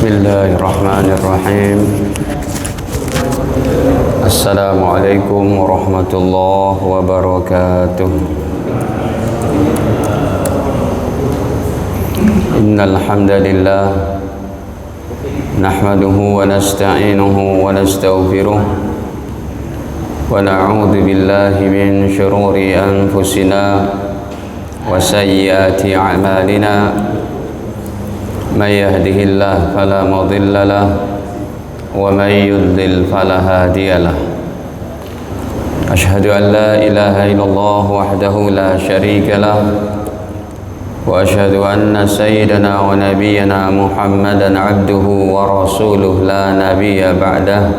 Bismillahirrahmanirrahim. Assalamualaikum warahmatullahi wabarakatuh. Innal hamdalillah nahmaduhu wa nasta'inuhu wa nastaghfiruh wa na'udzu billahi min shururi anfusina wa sayyiati a'malina. Man yahdihillahu fala mudilla lahu wa man yudlil fala hadiya lahu. Asyhadu an la ilaha illallah wahdahu la syarika lahu wa asyhadu anna sayyidana wa nabiyyana Muhammadan abduhu wa rasuluhu la nabiyya ba'dah.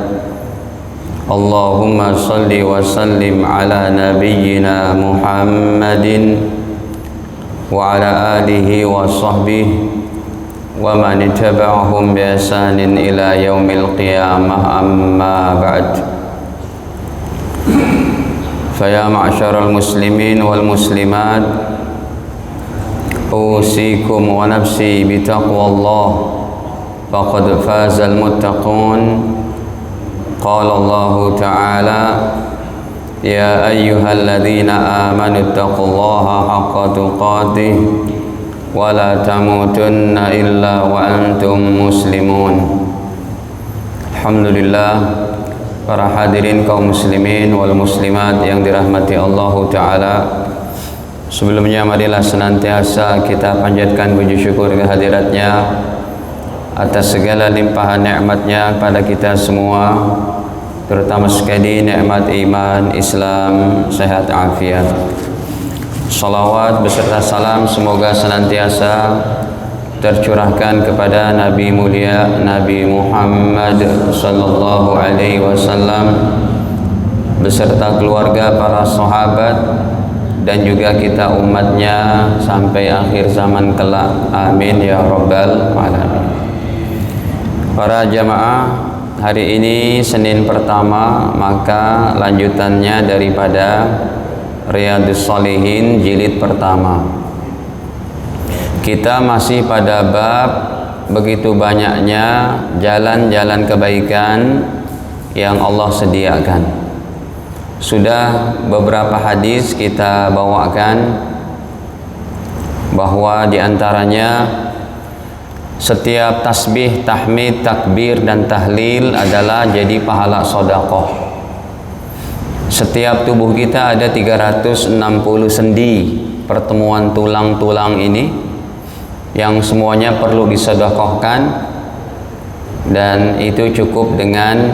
Allahumma salli wa sallim ala nabiyyina Muhammadin wa ala alihi wa sahbihi wa man ittaba'ahum bi ihsanin ila yaumil qiyamah, amma ba'd. Fa ya ma'syaral muslimin wal muslimat, usikum wa nafsi bi taqwallah, faqad fazal muttaqun. Qala Allah ta'ala, ya ayyuhalladzina amanu taqullaha haqqa tuqatih wa la tamutunna illa wa antum muslimun. Alhamdulillah, para hadirin kaum muslimin wal muslimat yang dirahmati Allah Ta'ala. Sebelumnya marilah senantiasa kita panjatkan puji syukur kehadiratnya atas segala limpahan nikmatnya pada kita semua, terutama sekali nikmat iman, Islam, sehat afiat. Salawat beserta salam semoga senantiasa tercurahkan kepada Nabi mulia Nabi Muhammad sallallahu alaihi wasallam beserta keluarga, para sahabat, dan juga kita umatnya sampai akhir zaman kelak. Amin ya rabbal alamin. Para jamaah, hari ini Senin pertama, maka lanjutannya daripada Riyadhus Shalihin jilid pertama. Kita masih pada bab begitu banyaknya jalan-jalan kebaikan yang Allah sediakan. Sudah beberapa hadis kita bawakan bahwa diantaranya setiap tasbih, tahmid, takbir, dan tahlil adalah jadi pahala sodakoh. Setiap tubuh kita ada 360 sendi, pertemuan tulang-tulang ini yang semuanya perlu disedekahkan, dan itu cukup dengan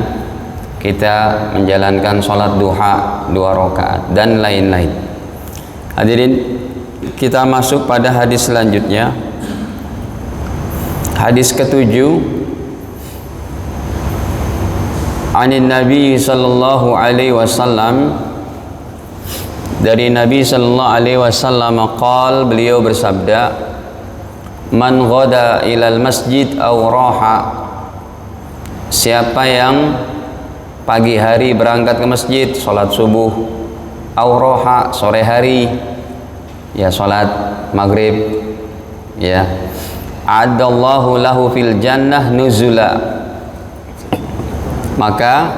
kita menjalankan sholat duha 2 rakaat dan lain-lain. Hadirin, kita masuk pada hadis selanjutnya. Hadis ke-7, Anin Nabi sallallahu alaihi wasallam, dari Nabi sallallahu alaihi wasallam qala, beliau bersabda, man ghada ilal masjid aw raha, siapa yang pagi hari berangkat ke masjid salat subuh, aw raha sore hari ya salat maghrib, ya, adallahu lahu fil jannah nuzula, maka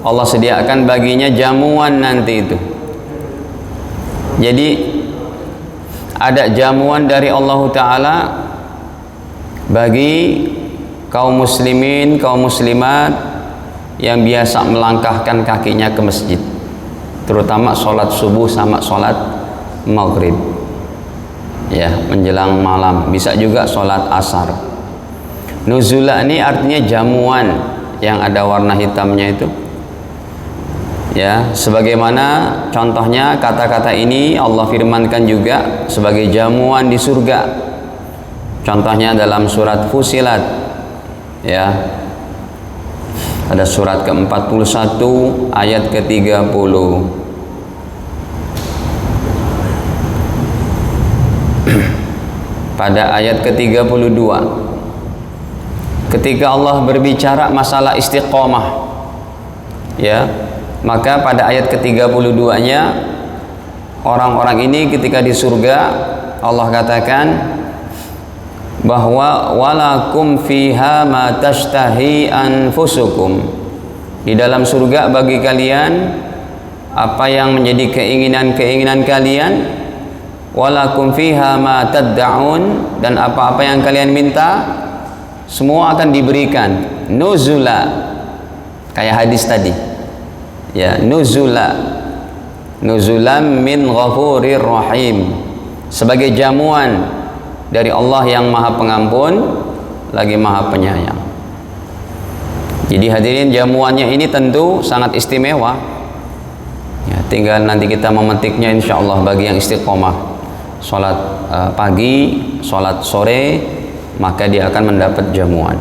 Allah sediakan baginya jamuan nanti itu. Jadi ada jamuan dari Allah Ta'ala bagi kaum muslimin, kaum muslimat yang biasa melangkahkan kakinya ke masjid, terutama sholat subuh sama sholat maghrib, ya, menjelang malam, bisa juga sholat asar. Nuzula ini artinya jamuan yang ada warna hitamnya itu, ya, sebagaimana contohnya kata-kata ini Allah firmankan juga sebagai jamuan di surga. Contohnya dalam surat Fusilat, ya, ada surat ke-41 ayat ke-30. Pada ayat ke-32, ketika Allah berbicara masalah istiqomah, ya, maka pada ayat ke-32-nya orang-orang ini ketika di surga Allah katakan bahwa walakum fiha ma tashtahi anfusukum, di dalam surga bagi kalian apa yang menjadi keinginan-keinginan kalian, walakum fiha ma tad'un, dan apa-apa yang kalian minta semua akan diberikan. Nuzula, kayak hadis tadi ya, nuzulam min ghafurir rahim, sebagai jamuan dari Allah yang maha pengampun lagi maha penyayang. Jadi hadirin, jamuannya ini tentu sangat istimewa ya, tinggal nanti kita memetiknya insyaallah bagi yang istiqomah sholat pagi, sholat sore, maka dia akan mendapat jamuan.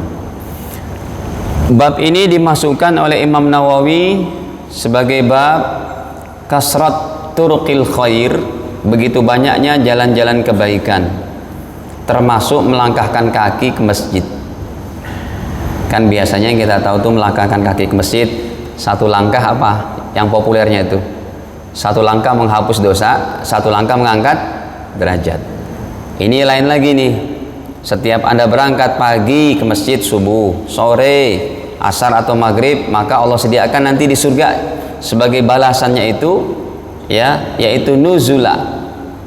Bab ini dimasukkan oleh Imam Nawawi sebagai bab kasrat turuqil khair, begitu banyaknya jalan-jalan kebaikan, termasuk melangkahkan kaki ke masjid. Kan biasanya yang kita tahu tuh melangkahkan kaki ke masjid, satu langkah apa yang populernya itu? Satu langkah menghapus dosa, satu langkah mengangkat derajat. Ini lain lagi nih. Setiap Anda berangkat pagi ke masjid subuh, sore, asar atau maghrib, maka Allah sediakan nanti di surga sebagai balasannya itu ya, yaitu nuzula,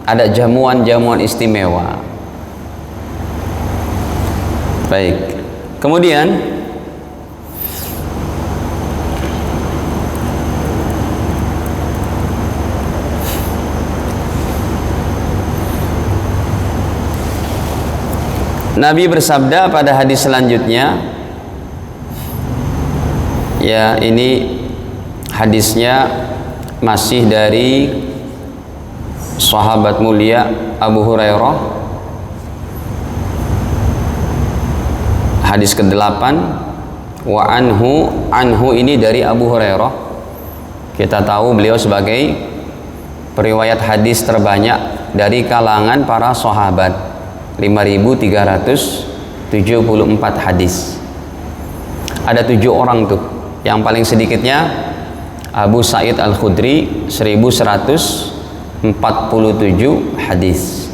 ada jamuan-jamuan istimewa. Baik, kemudian Nabi bersabda pada hadis selanjutnya, ya ini hadisnya masih dari sahabat mulia Abu Hurairah, hadis ke-8. Wa anhu ini dari Abu Hurairah. Kita tahu beliau sebagai periwayat hadis terbanyak dari kalangan para sahabat, 5.374 hadis. Ada 7 orang tuh. Yang paling sedikitnya Abu Sa'id Al-Khudri 1147 hadis.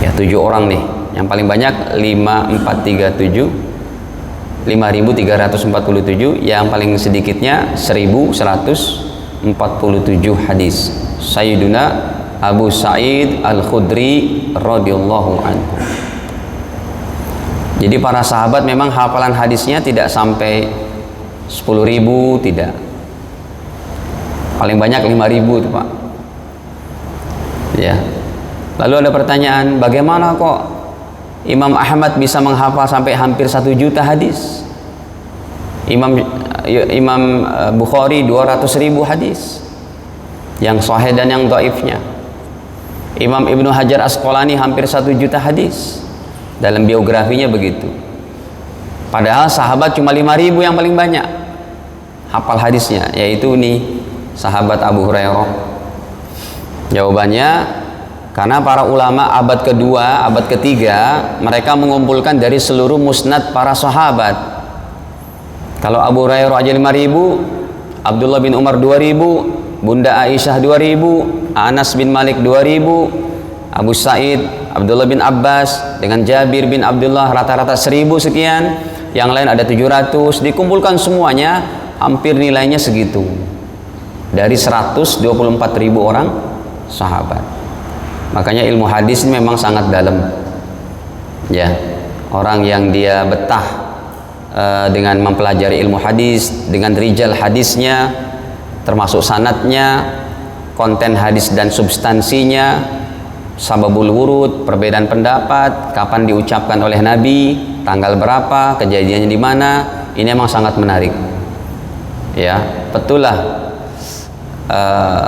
Ya, 7 orang nih. Yang paling banyak 5.347, yang paling sedikitnya 1147 hadis. Sayyiduna Abu Sa'id Al-Khudri radhiyallahu anhu. Jadi para sahabat memang hafalan hadisnya tidak sampai 10.000, tidak. Paling banyak 5.000 itu, Pak. Ya. Lalu ada pertanyaan, bagaimana kok Imam Ahmad bisa menghafal sampai hampir 1 juta hadis? Imam Bukhari 200.000 hadis yang sahih dan yang dhaifnya. Imam Ibnu Hajar Asqalani hampir 1 juta hadis, dalam biografinya begitu. Padahal sahabat cuma 5.000 yang paling banyak hafal hadisnya, yaitu nih sahabat Abu Hurairah. Jawabannya, karena para ulama abad kedua, abad ketiga, mereka mengumpulkan dari seluruh musnad para sahabat. Kalau Abu Hurairah aja 5.000, Abdullah bin Umar 2.000, Bunda Aisyah 2.000, Anas bin Malik 2.000, Abu Sa'id, Abdullah bin Abbas dengan Jabir bin Abdullah rata-rata 1.000 sekian, yang lain ada 700, dikumpulkan semuanya hampir nilainya segitu, dari 124.000 orang sahabat. Makanya ilmu hadis ini memang sangat dalam ya. Orang yang dia betah dengan mempelajari ilmu hadis, dengan rijal hadisnya, termasuk sanadnya, konten hadis dan substansinya, sababul wurud, perbedaan pendapat, kapan diucapkan oleh Nabi, tanggal berapa, kejadiannya di mana, ini memang sangat menarik. Ya, betullah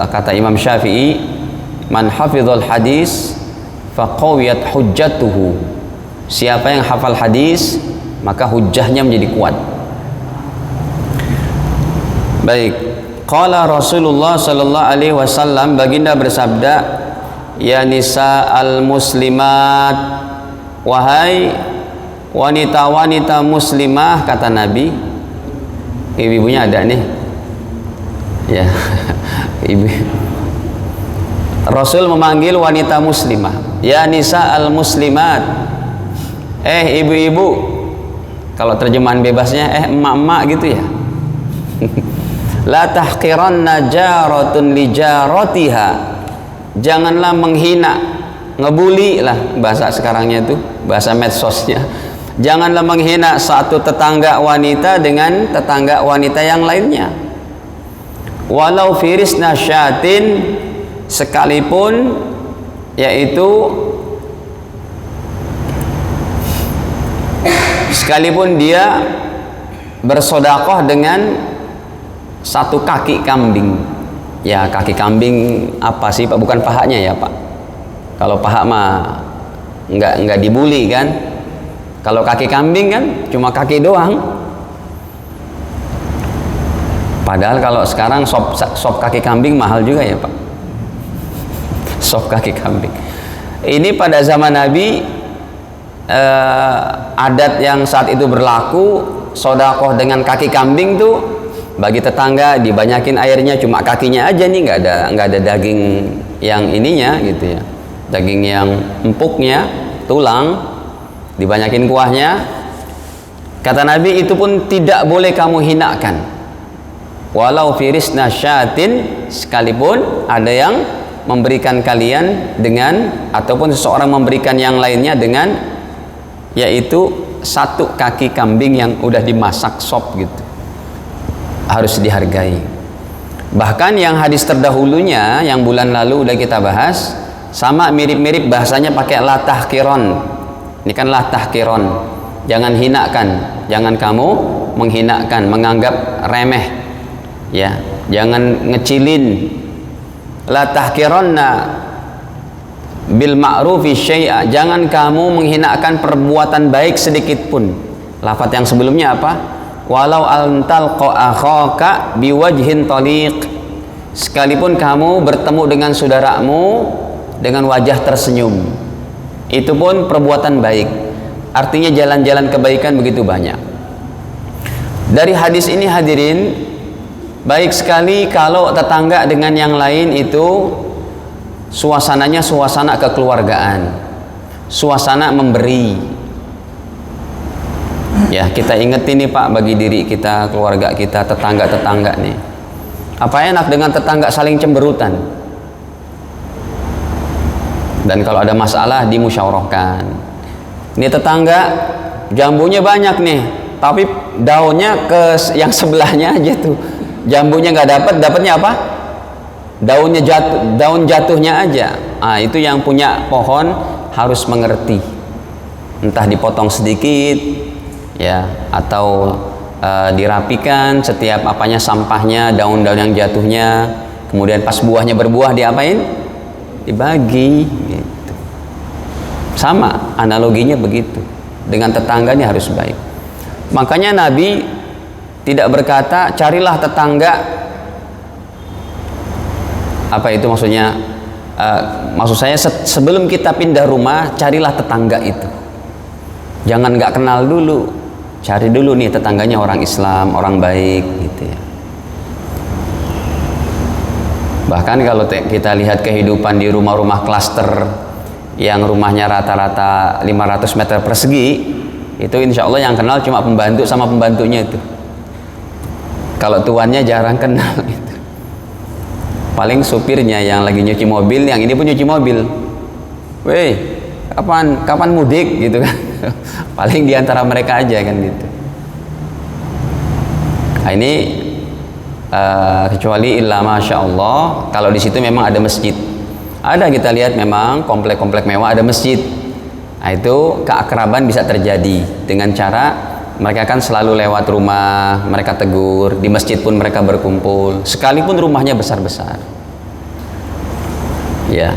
kata Imam Syafi'i, man hafizul hadis faqawiyat hujjatuhu. Siapa yang hafal hadis, maka hujjahnya menjadi kuat. Baik. Qala Rasulullah sallallahu alaihi wasallam, baginda bersabda, ya nisa al muslimat, wahai wanita-wanita muslimah, kata Nabi. Ibu-ibunya ada nih ya. Ibu Rasul memanggil wanita muslimah, ya nisa al muslimat, ibu-ibu, kalau terjemahan bebasnya emak-emak gitu ya. La tahqiranna jaratun li jaratiha, janganlah menghina, ngebuli lah bahasa sekarangnya itu, bahasa medsosnya. Janganlah menghina satu tetangga wanita dengan tetangga wanita yang lainnya. Walau firisna syatin, sekalipun yaitu sekalipun dia bersedekah dengan satu kaki kambing. Ya, kaki kambing apa sih Pak? Bukan pahanya ya Pak. Kalau paha mah enggak dibuli kan. Kalau kaki kambing kan cuma kaki doang. Padahal kalau sekarang sop kaki kambing mahal juga ya Pak. Sop kaki kambing. Ini pada zaman Nabi adat yang saat itu berlaku, sedekah dengan kaki kambing tuh bagi tetangga dibanyakin airnya, cuma kakinya aja nih, nggak ada daging yang ininya gitu ya, daging yang empuknya, tulang, dibanyakin kuahnya. Kata Nabi, itu pun tidak boleh kamu hinakan. Walau firisna syatin, sekalipun ada yang memberikan kalian dengan, ataupun seseorang memberikan yang lainnya dengan, yaitu satu kaki kambing yang udah dimasak sop gitu, harus dihargai. Bahkan yang hadis terdahulunya yang bulan lalu udah kita bahas, sama mirip-mirip bahasanya pakai la tahqiron. Ini kan la tahqiron, jangan hinakan, jangan kamu menghinakan, menganggap remeh ya, jangan ngecilin. La tahqironna bil ma'rufi syai'a, jangan kamu menghinakan perbuatan baik sedikit pun. Lafaz yang sebelumnya apa? Walau antalqa akhaka biwajhin taliq, sekalipun kamu bertemu dengan saudaramu dengan wajah tersenyum, itu pun perbuatan baik. Artinya jalan-jalan kebaikan begitu banyak. Dari hadis ini hadirin, baik sekali kalau tetangga dengan yang lain itu suasananya suasana kekeluargaan, suasana memberi. Ya, kita ingat ini Pak, bagi diri kita, keluarga kita, tetangga-tetangga nih. Apa enak dengan tetangga saling cemberutan? Dan kalau ada masalah dimusyawarahkan. Ini tetangga jambunya banyak nih, tapi daunnya ke yang sebelahnya aja tuh. Jambunya nggak dapat, dapatnya apa? Daunnya jatuh, daun jatuhnya aja. Itu yang punya pohon harus mengerti. Entah dipotong sedikit, ya, atau dirapikan setiap apanya, sampahnya, daun-daun yang jatuhnya. Kemudian pas buahnya berbuah diapain? Dibagi. Gitu. Sama analoginya begitu. Dengan tetangga ini harus baik. Makanya Nabi tidak berkata carilah tetangga, apa itu maksudnya, maksud saya sebelum kita pindah rumah carilah tetangga itu, jangan nggak kenal dulu, cari dulu nih tetangganya orang Islam, orang baik gitu ya. Bahkan kalau kita lihat kehidupan di rumah-rumah klaster yang rumahnya rata-rata 500 meter persegi, itu insya Allah yang kenal cuma pembantu sama pembantunya itu. Kalau tuannya jarang kenal gitu. Paling supirnya yang lagi nyuci mobil, yang ini pun nyuci mobil. Weh, kapan mudik gitu kan. Paling diantara mereka aja kan gitu. Nah, ini kecuali illa masya Allah, kalau di situ memang ada masjid. Ada, kita lihat memang komplek-komplek mewah ada masjid. Nah, itu keakraban bisa terjadi dengan cara mereka kan selalu lewat rumah, mereka tegur, di masjid pun mereka berkumpul, sekalipun rumahnya besar-besar. Ya,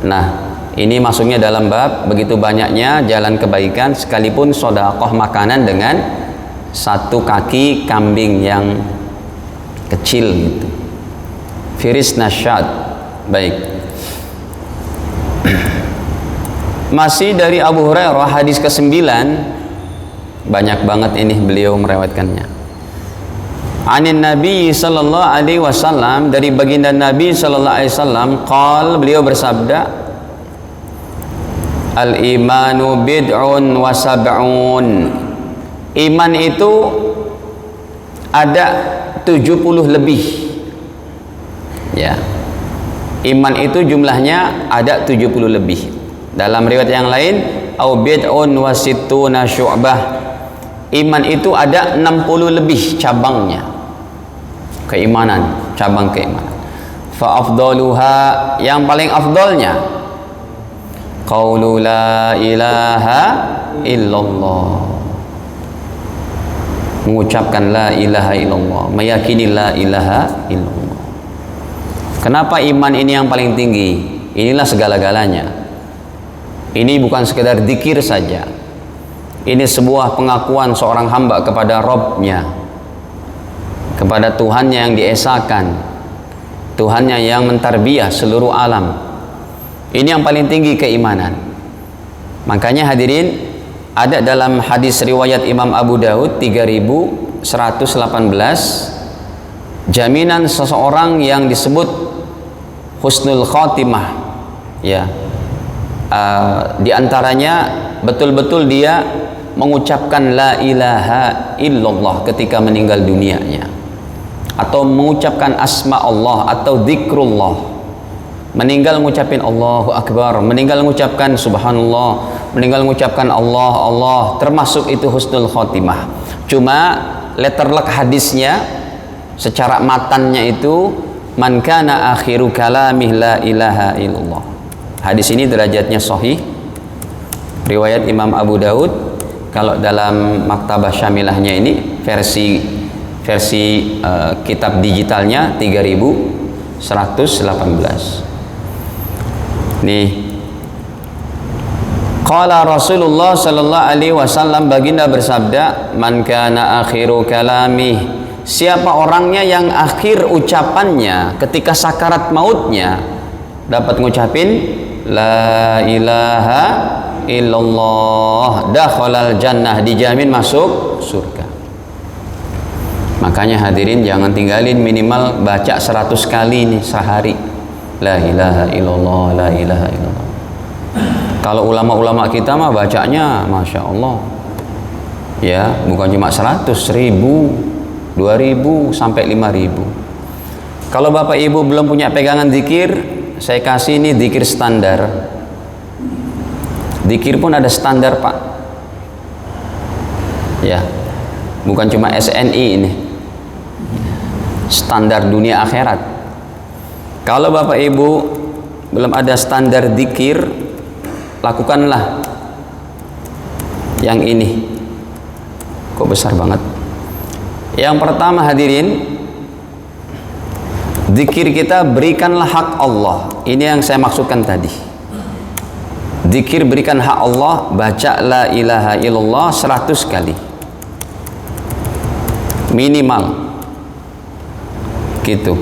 nah ini masuknya dalam bab begitu banyaknya jalan kebaikan, sekalipun sedekah makanan dengan satu kaki kambing yang kecil gitu. Firis nasyad. Baik. Masih dari Abu Hurairah, hadis ke-9. Banyak banget ini beliau meriwayatkannya. Anin Nabi sallallahu alaihi wasallam, dari baginda Nabi sallallahu alaihi wasallam, qal, beliau bersabda, al imanu bid'un wa sab'un. Iman itu ada 70 lebih. Ya. Iman itu jumlahnya ada 70 lebih. Dalam riwayat yang lain, au bid'un wa sittuna syu'bah. Iman itu ada 60 lebih cabangnya. Keimanan, cabang keimanan. Fa afdaluha, yang paling afdalnya, qaulu la ilaha illallah, mengucapkan la ilaha illallah, meyakini la ilaha illallah. Kenapa iman ini yang paling tinggi? Inilah segala-galanya. Ini bukan sekedar zikir saja. Ini sebuah pengakuan seorang hamba kepada Rabb-nya, kepada Tuhannya yang diesakan, Tuhannya yang mentarbiyah seluruh alam. Ini yang paling tinggi keimanan. Makanya hadirin, ada dalam hadis riwayat Imam Abu Daud 3118, jaminan seseorang yang disebut husnul khotimah, ya, di antaranya betul-betul dia mengucapkan la ilaha illallah ketika meninggal dunianya, atau mengucapkan asma Allah atau zikrullah, meninggal mengucapkan Allahu Akbar, meninggal mengucapkan subhanallah, meninggal mengucapkan Allah Allah, termasuk itu husnul khotimah. Cuma letterlock hadisnya secara matannya itu man kana akhiru kalamih la ilaha illallah. Hadis ini derajatnya sahih, riwayat Imam Abu Daud. Kalau dalam Maktabah Syamilahnya ini versi kitab digitalnya 3118. Nih, qala Rasulullah sallallahu alaihi wasallam, baginda bersabda, man kana akhiru kalamih, siapa orangnya yang akhir ucapannya ketika sakarat mautnya dapat ngucapin la ilaha illallah, dakhalal jannah, dijamin masuk surga. Makanya hadirin, jangan tinggalin, minimal baca 100 kali nih sehari, la ilaha illallah, la ilaha illallah. Kalau ulama-ulama kita mah bacanya masya Allah, ya, bukan cuma 100, 1000, 2000 sampai 5000. Kalau bapak ibu belum punya pegangan zikir, saya kasih ini zikir standar. Zikir pun ada standar, Pak, ya, bukan cuma SNI ini, standar dunia akhirat. Kalau bapak ibu belum ada standar zikir, lakukanlah yang ini. Kok besar banget? Yang pertama hadirin, zikir kita berikanlah hak Allah. Ini yang saya maksudkan tadi. Zikir berikan hak Allah, baca la ilaha illallah 100 kali minimal, gitu.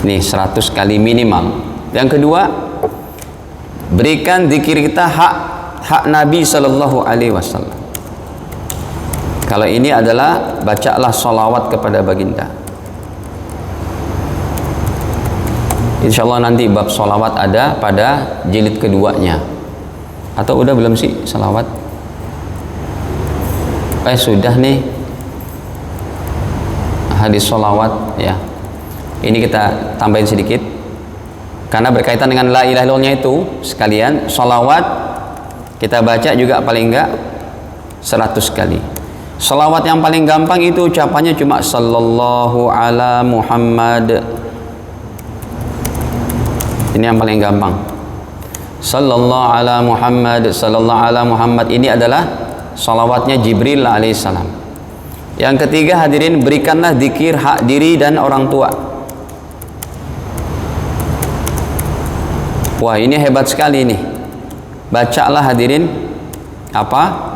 Nih 100 kali minimal. Yang kedua, berikan zikir kita hak Nabi sallallahu alaihi wasallam. Kalau ini adalah bacalah sholawat kepada baginda. Insya Allah nanti bab sholawat ada pada jilid keduanya. Atau udah belum sih sholawat? Sudah nih hadis sholawat, ya. Ini kita tambahin sedikit karena berkaitan dengan la ilaha illallahnya itu. Sekalian sholawat kita baca juga paling enggak 100 kali. Sholawat yang paling gampang itu ucapannya cuma sallallahu ala Muhammad. Ini yang paling gampang. Sallallahu ala Muhammad, sallallahu ala Muhammad. Ini adalah salawatnya Jibril alaihissalam. Yang ketiga hadirin, berikanlah zikir hak diri dan orang tua. Wah, ini hebat sekali nih. Bacalah hadirin apa?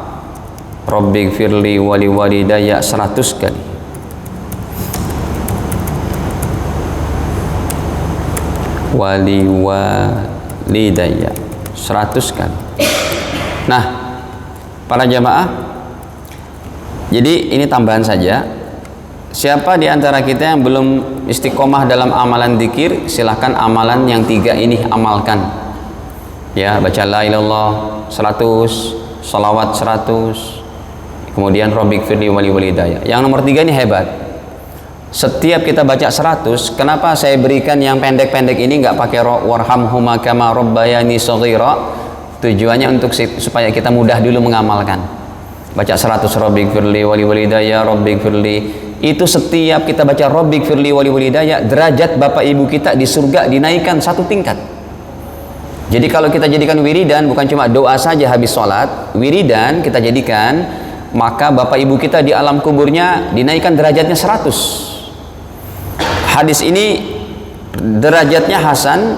Rabbighfirli wali walidayya 100 kali. Wali walidayya 100 kali. Nah, para jamaah, jadi ini tambahan saja. siapa di antara kita yang belum istiqomah dalam amalan dzikir, silahkan amalan yang 3 ini amalkan. Ya, baca la ilaha illallah 100, salawat 100, kemudian Rabbighfirli wali walidayya. Yang nomor 3 ini hebat. Setiap kita baca 100, kenapa saya berikan yang pendek-pendek ini, nggak pakai warhamhuma kama rabbayani shaghira? Tujuannya untuk supaya kita mudah dulu mengamalkan. Baca 100 Rabbighfirli wali walidayya, Rabbighfirli. Itu setiap kita baca Rabbighfirli wali walidayya, derajat bapak ibu kita di surga dinaikkan 1 tingkat. Jadi kalau kita jadikan wiridan, bukan cuma doa saja habis sholat, wiridan kita jadikan, maka bapak ibu kita di alam kuburnya dinaikkan derajatnya 100. Hadis ini derajatnya hasan,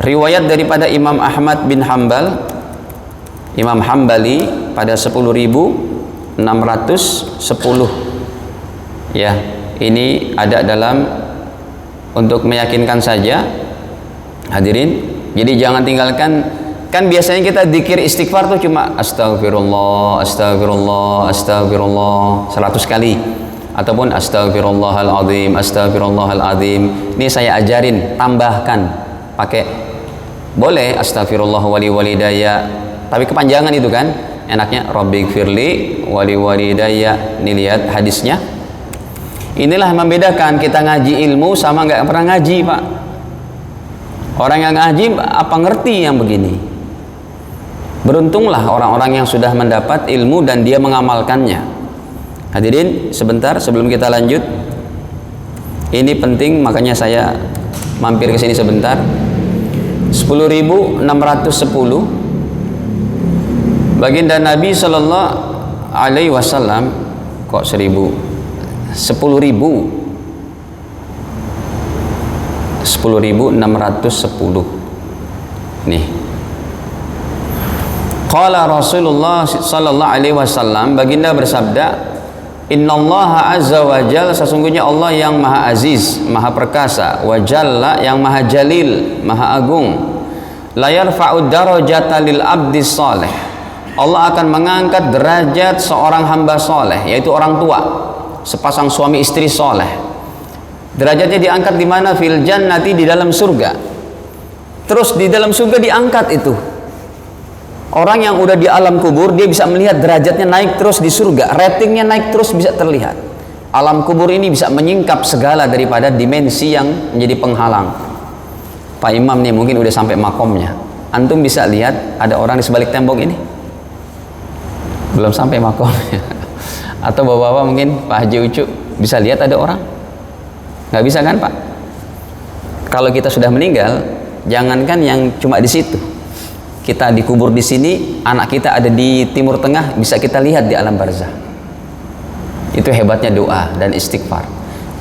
riwayat daripada Imam Ahmad bin Hambal, Imam Hambali pada 10.610. Ya, ini ada dalam untuk meyakinkan saja, hadirin. Jadi jangan tinggalkan. Kan biasanya kita dzikir istighfar tuh cuma astagfirullah, astagfirullah, astagfirullah 100 kali, ataupun astagfirullahaladzim, astagfirullahaladzim. Ini saya ajarin, tambahkan, pakai boleh astagfirullah wali walidayya, tapi kepanjangan itu kan. Enaknya Rabbighfirli wali walidayya. Ini lihat hadisnya. Inilah yang membedakan kita ngaji ilmu sama nggak pernah ngaji, Pak. Orang yang ngaji apa ngerti yang begini? Beruntunglah orang-orang yang sudah mendapat ilmu dan dia mengamalkannya. Hadirin, sebentar sebelum kita lanjut, ini penting, makanya saya mampir ke sini sebentar. 10.610 baginda Nabi Sallallahu Alaihi Wasallam, kok 10.000? 10.610 nih. Qala Rasulullah sallallahu alaihi wasallam, baginda bersabda, innallaha azza wa jalla, sesungguhnya Allah yang maha aziz, maha perkasa, wa jalla yang maha jalil, maha agung, la yarfa'u darajata lil abdi salih, Allah akan mengangkat derajat seorang hamba soleh, yaitu orang tua, sepasang suami istri soleh. Derajatnya diangkat di mana? Fil jannati, di dalam surga. Terus di dalam surga diangkat itu. Orang yang udah di alam kubur, dia bisa melihat derajatnya naik terus di surga, ratingnya naik terus, bisa terlihat. Alam kubur ini bisa menyingkap segala daripada dimensi yang menjadi penghalang. Pak Imam nih mungkin udah sampai makomnya. Antum bisa lihat ada orang di sebalik tembok ini? Belum sampai makomnya. Atau bapak-bapak mungkin Pak Haji Ucu bisa lihat ada orang? Nggak bisa kan, Pak? Kalau kita sudah meninggal, jangankan yang cuma di situ, kita dikubur di sini, anak kita ada di timur tengah, bisa kita lihat di alam barzah. Itu hebatnya doa dan istighfar.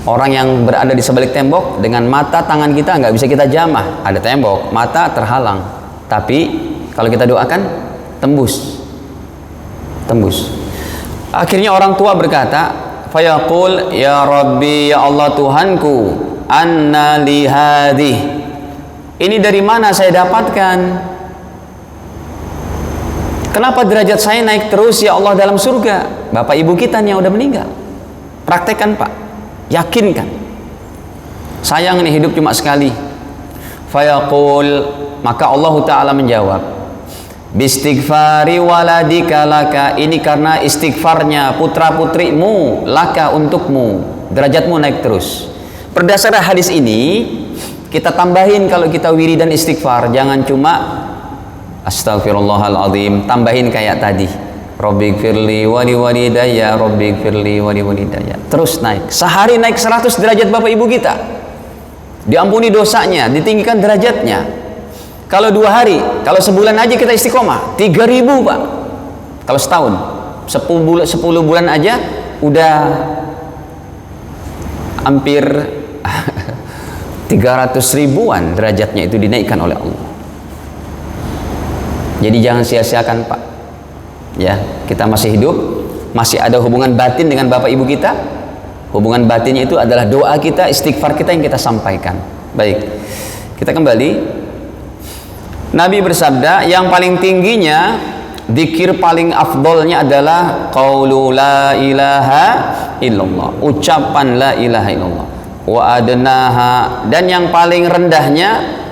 Orang yang berada di sebalik tembok, dengan mata tangan kita nggak bisa kita jamah, ada tembok, mata terhalang. Tapi kalau kita doakan, tembus. Akhirnya orang tua berkata, fayaqul ya Rabbi, ya Allah Tuhanku, anna li hadih, ini dari mana saya dapatkan? Kenapa derajat saya naik terus ya Allah dalam surga? Bapak ibu kita yang udah meninggal, praktekkan Pak, yakinkan. Sayang nih hidup cuma sekali. Fayaqul, maka Allah Ta'ala menjawab, bistighfari waladika laka, ini karena istighfarnya putra putrimu, laka untukmu, derajatmu naik terus. Berdasarkan hadis ini kita tambahin, kalau kita wiridan istighfar jangan cuma astagfirullahaladzim, tambahin kayak tadi Rabbighfirli wali walidayya, Rabbighfirli wali walidayya, terus naik. Sehari naik 100 derajat bapak ibu kita, diampuni dosanya, ditinggikan derajatnya. Kalau 2 hari, kalau sebulan aja kita istiqomah, 3.000 Pak. Kalau setahun, 10 bulan aja udah hampir 300 ribuan derajatnya itu dinaikkan oleh Allah. Jadi jangan sia-siakan Pak. Ya, kita masih hidup, masih ada hubungan batin dengan bapak ibu kita. Hubungan batinnya itu adalah doa kita, istighfar kita yang kita sampaikan. Baik, kita kembali. Nabi bersabda, yang paling tingginya Zikir paling afdolnya adalah qaulu la ilaha illallah, ucapan la ilaha illallah. Wa adnaha, dan yang paling rendahnya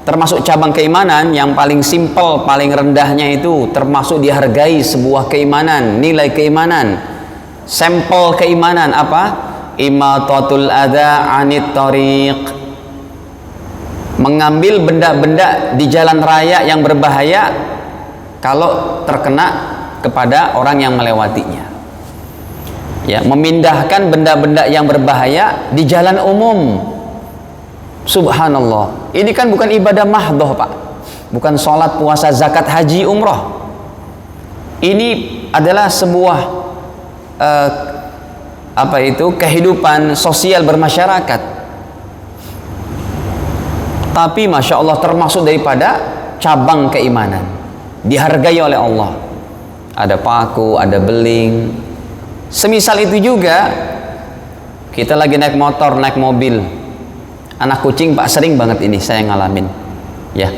termasuk cabang keimanan, yang paling simpel, paling rendahnya itu termasuk dihargai sebuah keimanan, nilai keimanan, sampel keimanan apa? Imatatul adza anit tariq, mengambil benda-benda di jalan raya yang berbahaya kalau terkena kepada orang yang melewatinya. Ya, memindahkan benda-benda yang berbahaya di jalan umum. Subhanallah, ini kan bukan ibadah mahdoh Pak, bukan sholat, puasa, zakat, haji, umroh. Ini adalah sebuah kehidupan sosial bermasyarakat. Tapi Masya Allah termasuk daripada cabang keimanan, dihargai oleh Allah. Ada paku, ada beling. Semisal itu juga, kita lagi naik motor, naik mobil, anak kucing Pak, sering banget ini saya ngalamin ya,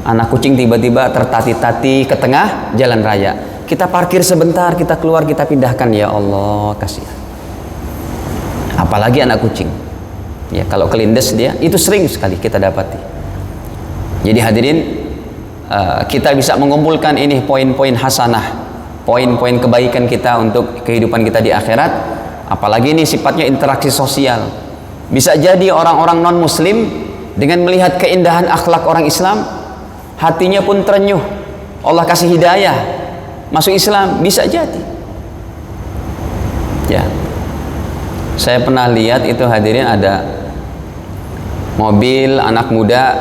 anak kucing tiba-tiba tertati-tati ke tengah jalan raya. Kita parkir sebentar, kita keluar, kita pindahkan. Ya Allah, kasihan. Apalagi anak kucing ya, kalau kelindes dia, itu sering sekali kita dapati. Jadi hadirin, kita bisa mengumpulkan ini poin-poin hasanah, poin-poin kebaikan kita untuk kehidupan kita di akhirat. Apalagi ini sifatnya interaksi sosial. Bisa jadi orang-orang non-muslim dengan melihat keindahan akhlak orang Islam, hatinya pun terenyuh, Allah kasih hidayah masuk Islam, bisa jadi ya. Saya pernah lihat itu hadirin, ada mobil anak muda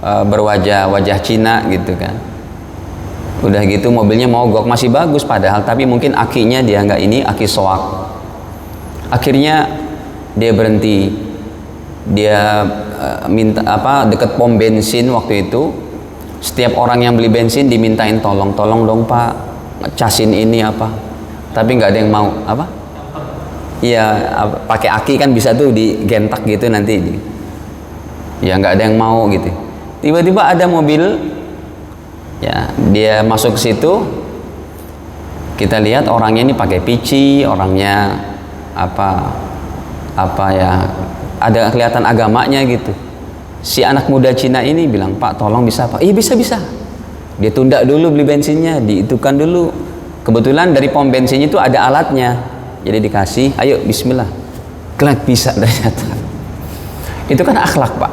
berwajah Cina gitu kan, udah gitu mobilnya mogok, masih bagus padahal, tapi mungkin akinya dia nggak ini, aki soak. Akhirnya dia berhenti, dia minta dekat pom bensin waktu itu. Setiap orang yang beli bensin dimintain tolong dong Pak, casin ini apa, tapi nggak ada yang mau apa. Iya, pakai aki kan bisa tuh digentak gitu nanti. Ya nggak ada yang mau gitu. Tiba-tiba ada mobil, ya dia masuk ke situ. Kita lihat orangnya ini pakai pici, orangnya apa ya, ada kelihatan agamanya gitu. Si anak muda Cina ini bilang, Pak tolong bisa Pak? Iya bisa. Dia tunda dulu beli bensinnya, diitukan dulu. Kebetulan dari pom bensinnya itu ada alatnya, jadi dikasih, ayo bismillah, kelak bisa ternyata. Itu kan akhlak Pak,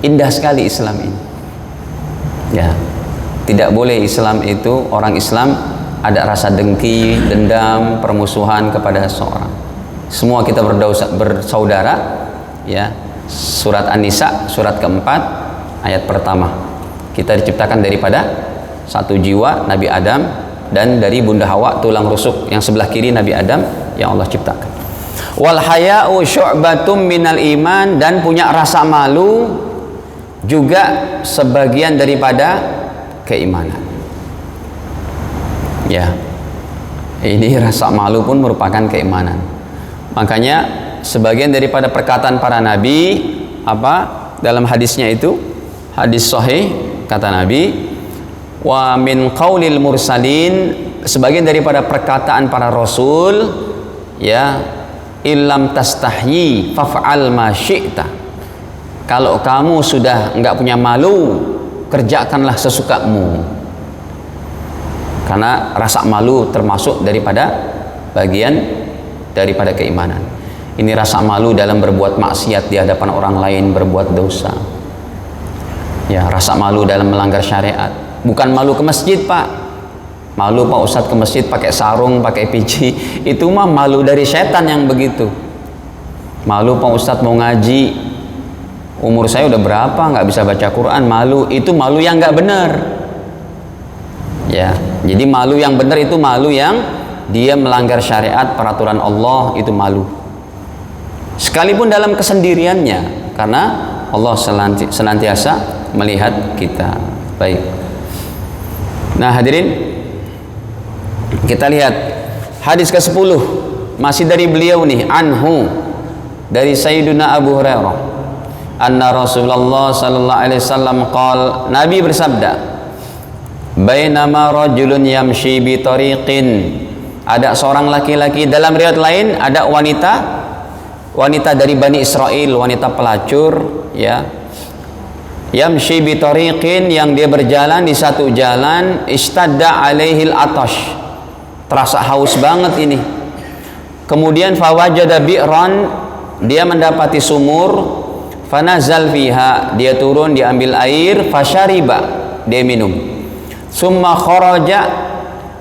indah sekali Islam ini ya. Tidak boleh Islam itu, orang Islam ada rasa dengki, dendam, permusuhan kepada seseorang. Semua kita bersaudara ya. Surat An-Nisa surat keempat ayat pertama, kita diciptakan daripada satu jiwa, Nabi Adam, dan dari Bunda Hawa tulang rusuk yang sebelah kiri Nabi Adam yang Allah ciptakan. Wal haya'u syu'batum minal iman, dan punya rasa malu juga sebagian daripada keimanan ya. Ini rasa malu pun merupakan keimanan. Makanya sebagian daripada perkataan para nabi dalam hadisnya itu, hadis sahih, kata Nabi, wa min qaulil mursalin, sebagian daripada perkataan para rasul ya, illam tastahyi faf'al ma syi'ta, kalau kamu sudah enggak punya malu, kerjakanlah sesukamu. Karena rasa malu termasuk daripada bagian daripada keimanan. Ini rasa malu dalam berbuat maksiat di hadapan orang lain, berbuat dosa ya, rasa malu dalam melanggar syariat. Bukan malu ke masjid Pak, malu Pak Ustadz ke masjid pakai sarung, pakai pici, itu mah malu dari setan yang begitu. Malu Pak Ustadz mau ngaji, umur saya udah berapa nggak bisa baca Quran, malu. Itu malu yang nggak benar ya. Jadi malu yang benar itu malu yang dia melanggar syariat, peraturan Allah, itu malu. Sekalipun dalam kesendiriannya, karena Allah senantiasa melihat kita. Baik. Nah hadirin, kita lihat hadis ke-10, masih dari beliau nih, anhu, dari Sayyiduna Abu Hurairah, anna Rasulullah sallallahu alaihi wasallam qala, Nabi bersabda, bainama rajulun yamshi bi tariqin, ada seorang laki-laki. Dalam riwayat lain ada wanita dari Bani Israel, wanita pelacur, ya, yamshi bi tariqin, yang dia berjalan di satu jalan, istadda alaihil atash, terasa haus banget ini. Kemudian fawajada bi'ran, dia mendapati sumur, fanazal fiha, dia turun, dia ambil air, fasyariba, dia minum. Summa kharaja,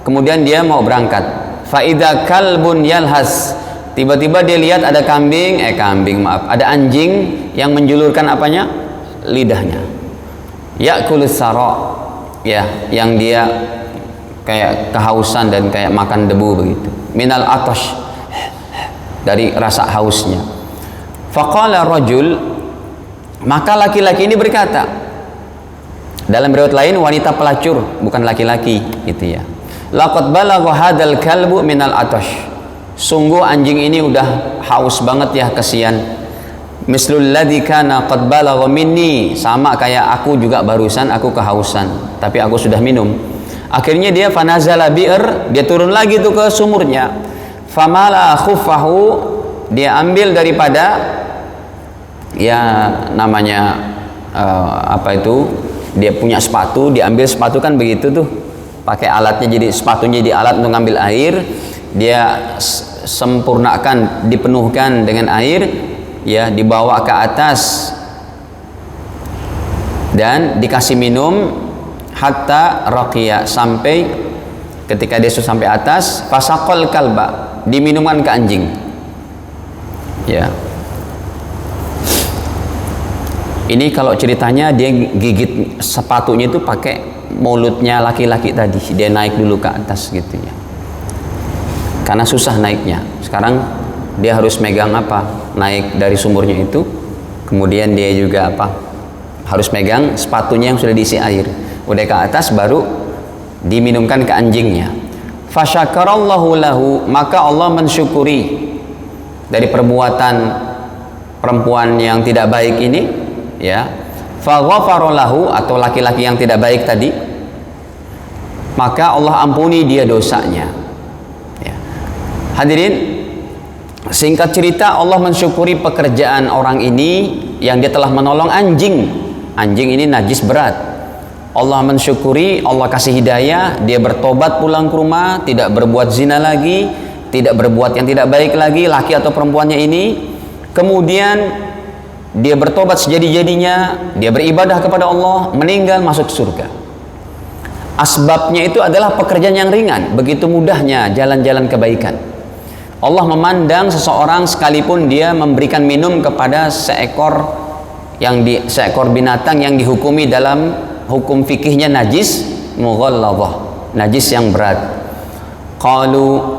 kemudian dia mau berangkat. Faida kalbun yalhas, tiba-tiba dia lihat ada ada anjing yang menjulurkan apanya? Lidahnya. Ya'kulus sara, ya, yang dia kayak kehausan dan kayak makan debu begitu. Minal atash, dari rasa hausnya. Faqala rajul, maka laki-laki ini berkata, dalam riwayat lain wanita pelacur, bukan laki-laki, gitu ya. Laqad balagha hadzal kalbu minal atash, sungguh anjing ini udah haus banget ya, kesian. Mislul ladzi kana qad balagha minni, sama kayak aku juga barusan aku kehausan, tapi aku sudah minum. Akhirnya dia fanazala bi'r, dia turun lagi tuh ke sumurnya. Famala khuffahu, dia ambil daripada, ya, namanya apa itu, dia punya sepatu, diambil sepatu kan begitu tuh, pakai alatnya, jadi sepatunya jadi alat untuk ngambil air, dia sempurnakan, dipenuhkan dengan air, ya, dibawa ke atas dan dikasih minum, hatta raqiya, sampai ketika dia sudah sampai atas, fasaqal kalba, diminumkan ke anjing, ya. Ini kalau ceritanya dia gigit sepatunya itu pakai mulutnya laki-laki tadi, dia naik dulu ke atas gitu ya, karena susah naiknya. Sekarang dia harus megang apa, naik dari sumurnya itu, kemudian dia juga apa, harus megang sepatunya yang sudah diisi air, udah ke atas baru diminumkan ke anjingnya. Fasyakarallahu lahu, maka Allah mensyukuri dari perbuatan perempuan yang tidak baik ini, ya. Faghafara lahu, atau laki-laki yang tidak baik tadi, maka Allah ampuni dia dosanya, ya. Hadirin, singkat cerita, Allah mensyukuri pekerjaan orang ini yang dia telah menolong anjing. Anjing ini najis berat, Allah mensyukuri, Allah kasih hidayah, dia bertobat pulang ke rumah, tidak berbuat zina lagi, tidak berbuat yang tidak baik lagi, laki atau perempuannya ini. Kemudian dia bertobat sejadi-jadinya, dia beribadah kepada Allah, meninggal masuk surga. Asbabnya itu adalah pekerjaan yang ringan, begitu mudahnya jalan-jalan kebaikan. Allah memandang seseorang sekalipun dia memberikan minum kepada seekor binatang yang dihukumi dalam hukum fikihnya najis, mughalladhah, najis yang berat. Qalu,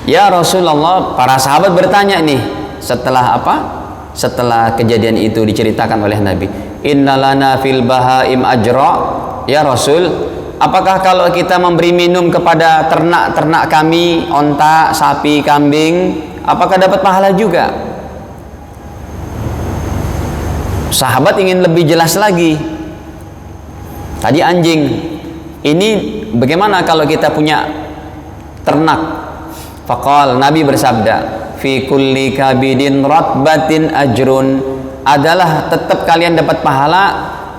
ya Rasulullah, para sahabat bertanya nih, setelah apa? Setelah kejadian itu diceritakan oleh Nabi, innalana fil bahaim ajra, ya Rasul, apakah kalau kita memberi minum kepada ternak-ternak kami, onta, sapi, kambing, apakah dapat pahala juga? Sahabat ingin lebih jelas lagi. Tadi anjing, ini bagaimana kalau kita punya ternak? Faqal, Nabi bersabda, fi kulli kabidin ratbatin ajrun, adalah tetap kalian dapat pahala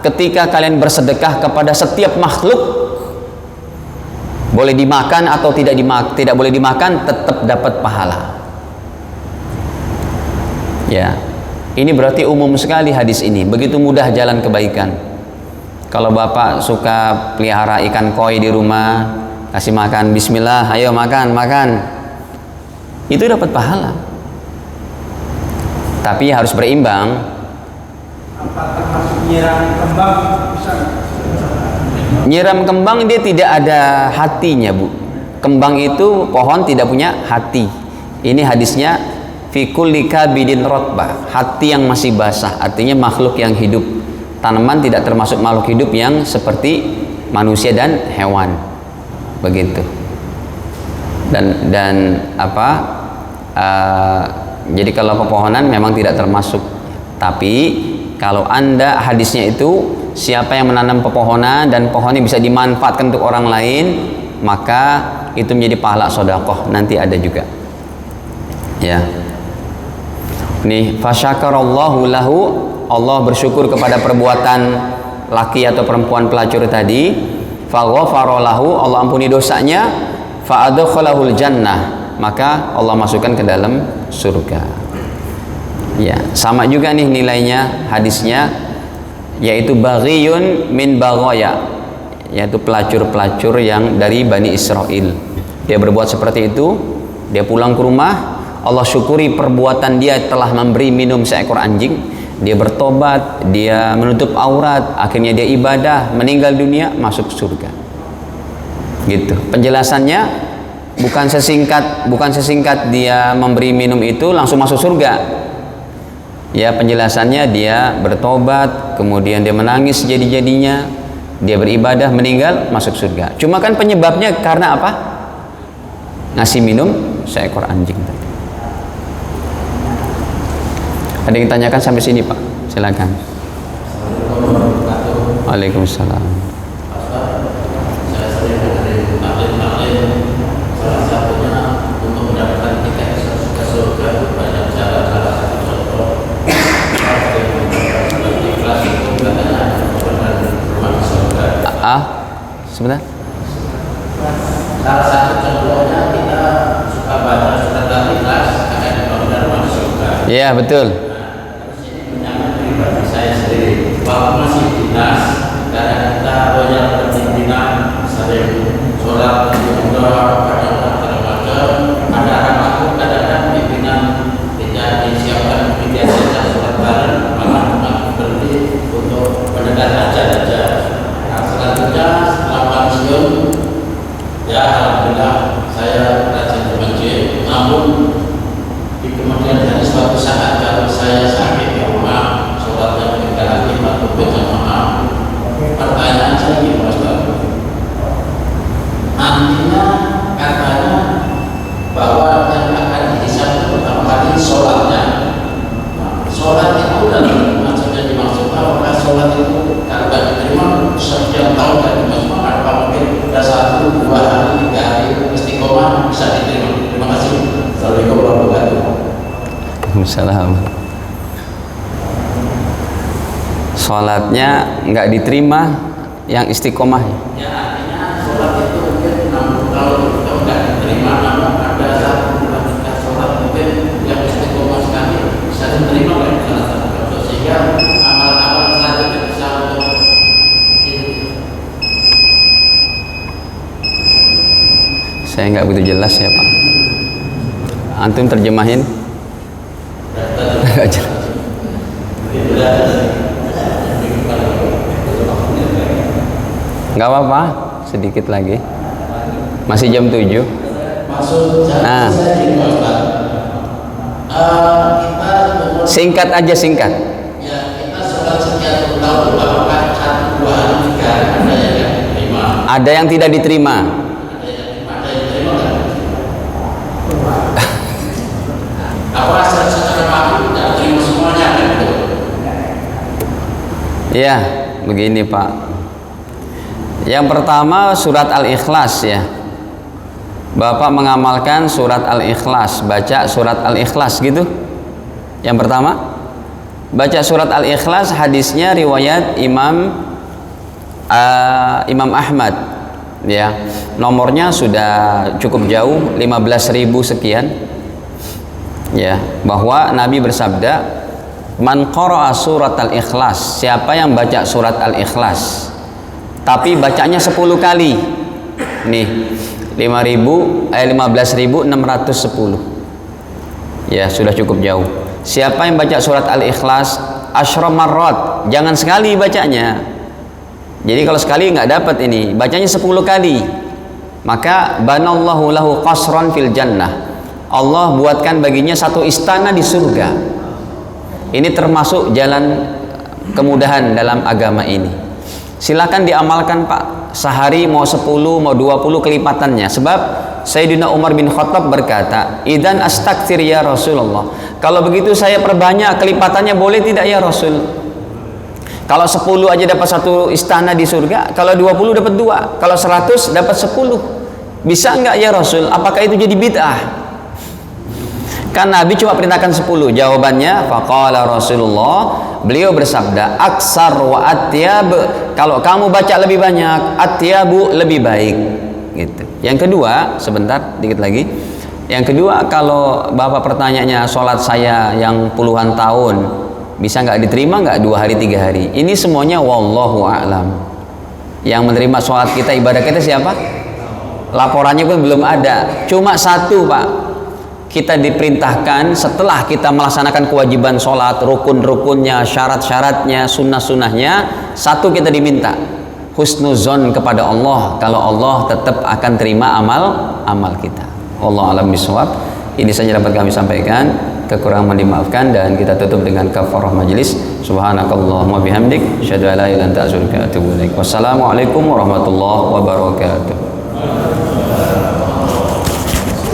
ketika kalian bersedekah kepada setiap makhluk, boleh dimakan atau tidak boleh dimakan, tetap dapat pahala, ya. Ini berarti umum sekali hadis ini, begitu mudah jalan kebaikan. Kalau bapak suka pelihara ikan koi di rumah, kasih makan, bismillah, ayo makan, itu dapat pahala. Tapi harus berimbang. Apa termasuk nyiram kembang? Nyiram kembang dia tidak ada hatinya, Bu. Kembang itu pohon tidak punya hati. Ini hadisnya fi kulli kabidin ratbah, hati yang masih basah, artinya makhluk yang hidup. Tanaman tidak termasuk makhluk hidup yang seperti manusia dan hewan. Begitu. Dan apa? Jadi kalau pepohonan memang tidak termasuk. Tapi kalau Anda hadisnya itu siapa yang menanam pepohonan dan pohonnya bisa dimanfaatkan untuk orang lain, maka itu menjadi pahala sedekah, nanti ada juga. Ya. Nih, fasyakarallahu lahu, Allah bersyukur kepada perbuatan laki atau perempuan pelacur tadi, faghafara lahu, Allah ampuni dosanya, fa'adkhalahul jannah, maka Allah masukkan ke dalam surga. Ya, sama juga nih nilainya hadisnya, yaitu baghiyun min baghaya, yaitu pelacur-pelacur yang dari Bani Israel. Dia berbuat seperti itu, dia pulang ke rumah, Allah syukuri perbuatan dia telah memberi minum seekor anjing, dia bertobat, dia menutup aurat, akhirnya dia ibadah, meninggal dunia, masuk surga. Gitu. Penjelasannya bukan sesingkat dia memberi minum itu langsung masuk surga. Ya, penjelasannya dia bertobat, kemudian dia menangis jadi-jadinya, dia beribadah, meninggal, masuk surga. Cuma kan penyebabnya karena apa? Ngasih minum seekor anjing tadi. Ada yang tanyakan sampai sini, Pak? Silakan. Waalaikumsalam. Saya sering dengerin taklim-taklim, salah satunya untuk mendapatkan tiket ke surga banyak cara. Salah satu contoh ikhlas itu katanya benar rumah di surga. Sebentar. Salah satu contohnya kita suka baca surat Al-Ikhlas, akan benar rumah di surga. Iya, betul. Saya sendiri waktu masih dinas, karena kita banyak berpimpinan, sering sholat, berdoa, macam-macam. Ada ramadhan, kadang-kadang pimpinan tidak disiapkan media saja sholat bareng, malah berhenti untuk mendengar aja. Nah, selanjutnya setelah pensiun, ya alhamdulillah saya rajin ke masjid. Namun di kemudian hari suatu saat kalau saya sakit di rumah, sholatnya tidak lagi waktu berjamaah. Pertanyaan saya ini, Ustaz, nantinya katanya bahwa yang akan dihisab pertama kali sholatnya. Nah, sholat itu dalam maksudnya dimaksud apakah sholat itu kalau tidak diterima sekian tahun tidak diterima, apa mungkin sudah 1, 2 hari, 3 hari istiqomah bisa diterima? Terima kasih. Assalamualaikum warahmatullahi wabarakatuh. Waalaikumsalam. Sholatnya nggak diterima, yang istiqomah. Ya, artinya sholat itu mungkin 60 tahun itu nggak diterima, namun ada 1-2 sholat mungkin yang istiqomah sekali bisa diterima oleh salah satu contoh, sehingga amal-amal selanjutnya bisa untuk itu. Saya nggak begitu jelas ya, Pak. Antum terjemahin? Nggak jelas. Nggak apa-apa, sedikit lagi. Masih jam 7. Maksud saya ini, Ustaz. Kita Singkat aja, singkat. ya kita sholat sekian tahun, apakah 1, 2 hari, 3 hari ada yang diterima? Ada yang tidak diterima. Ada yang diterima kan? Apa secara makhluk tidak terima semuanya kan? Ya, begini Pak. Yang pertama surat Al-Ikhlas ya. Bapak mengamalkan surat Al-Ikhlas, baca surat Al-Ikhlas gitu. Yang pertama, baca surat Al-Ikhlas, hadisnya riwayat Imam Ahmad ya. Nomornya sudah cukup jauh, 15.000 sekian. Ya, bahwa Nabi bersabda, "Man qara'a surat Al-Ikhlas", siapa yang baca surat Al-Ikhlas tapi bacanya 10 kali. Nih, 15.610. Ya, sudah cukup jauh. Siapa yang baca surat Al-Ikhlas asyra marrat, jangan sekali bacanya. Jadi kalau sekali nggak dapat ini, bacanya 10 kali. Maka banallahu lahu qasran fil jannah. Allah buatkan baginya satu istana di surga. Ini termasuk jalan kemudahan dalam agama ini. Silakan diamalkan Pak. Sehari mau 10, mau 20 kelipatannya. Sebab Sayyidina Umar bin Khattab berkata, "Idzan astakthir ya Rasulullah." Kalau begitu saya perbanyak kelipatannya, boleh tidak ya Rasul? Kalau 10 aja dapat satu istana di surga, kalau 20 dapat 2, kalau 100 dapat 10. Bisa enggak ya Rasul? Apakah itu jadi bid'ah? Kan Nabi cuma perintahkan 10. Jawabannya, faqala Rasulullah, beliau bersabda, aksar wa atyab, kalau kamu baca lebih banyak, atyabu lebih baik. Gitu. Yang kedua, sebentar, dikit lagi. Yang kedua, kalau Bapak pertanyaannya sholat saya yang puluhan tahun bisa nggak diterima nggak 2 hari 3 hari? Ini semuanya wallahu a'lam. Yang menerima sholat kita, ibadah kita siapa? Laporannya pun belum ada. Cuma satu Pak, kita diperintahkan setelah kita melaksanakan kewajiban sholat, rukun-rukunnya, syarat-syaratnya, sunnah-sunnahnya, satu kita diminta husnuzon kepada Allah, kalau Allah tetap akan terima amal kita. Allah alam bisawab. Ini saja dapat kami sampaikan, kekurangan dimaafkan, dan kita tutup dengan kafarah majelis. Subhanakallahumma bihamdik, asyhadu an la ilaha illa anta astaghfiruka wa atubu ilaik. Wassalamualaikum warahmatullahi wabarakatuh.